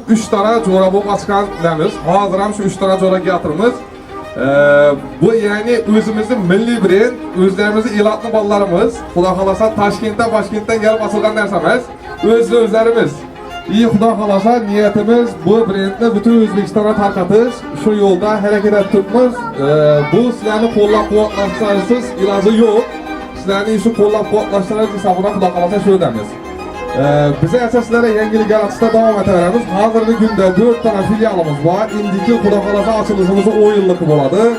3 tane jora bulup açkan demiz. Hazır hem şu 3 tane jora getirimiz. Bu yani özümüzün milli brend, özlerimizi ilatlı ballarımız. Xuda kalasa Taşkent'ten, Başkent'ten gelip asılgan dersemiz. Özlerimiz. İyi Xuda kalasa niyetimiz bu brendni bütün Özbekistan'a tarqatış. Şu yolda hareket ettirimiz. Bu sizlerini kollap kuvvetlaştırırsız ilacı yok. Sizlerini şu kollap kuvvetlaştırırız hesabına Xuda kalasa şöyle demiz. Bize esaslara yangilik yaratışda devam edeverimiz. Hazırda günde 4 tane filialımız var. İndiki Xuda kalasa açılışımızı 10 yıllık boladı.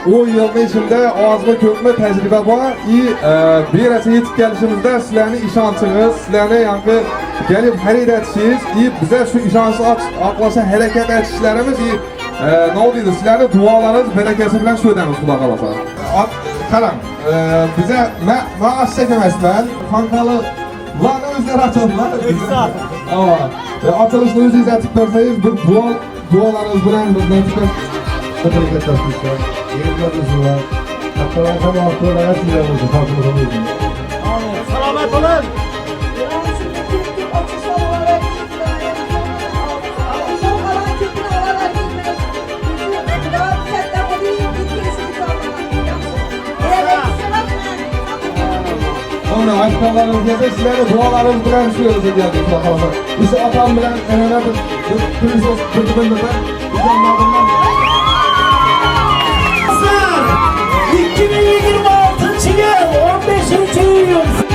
10 yılın içinde azma kökme tecrübe var. Bir ese yetip gelişimizde sizlerini işansınız, sizlerini yankı gelip hareket etişiniz, bize şu işansı aklaşa hareket etişlerimiz ne oldu? Sizlerini dualarınız bereketi bilen şu ödemiz Xuda kalasa. Karan, bize maaş çekemezler, kankalı lan özleri açıldılar. Ama açılışını özü izletip verseniz bir dualarınız bilen bizden çıkar. Bereket etmişler, yerleriniz var. Hatta ben sabah sonra her şeylerinizi farkında oluyordum. Selamet olun. Sonra aşklarlarınız yese sizlere dualarınız bilen şu yolda geldik Xuda kalasa. Bizi atam bilen eneler bir Hristos kırdıklarında İslamlarından 2026 yıl 15. yıl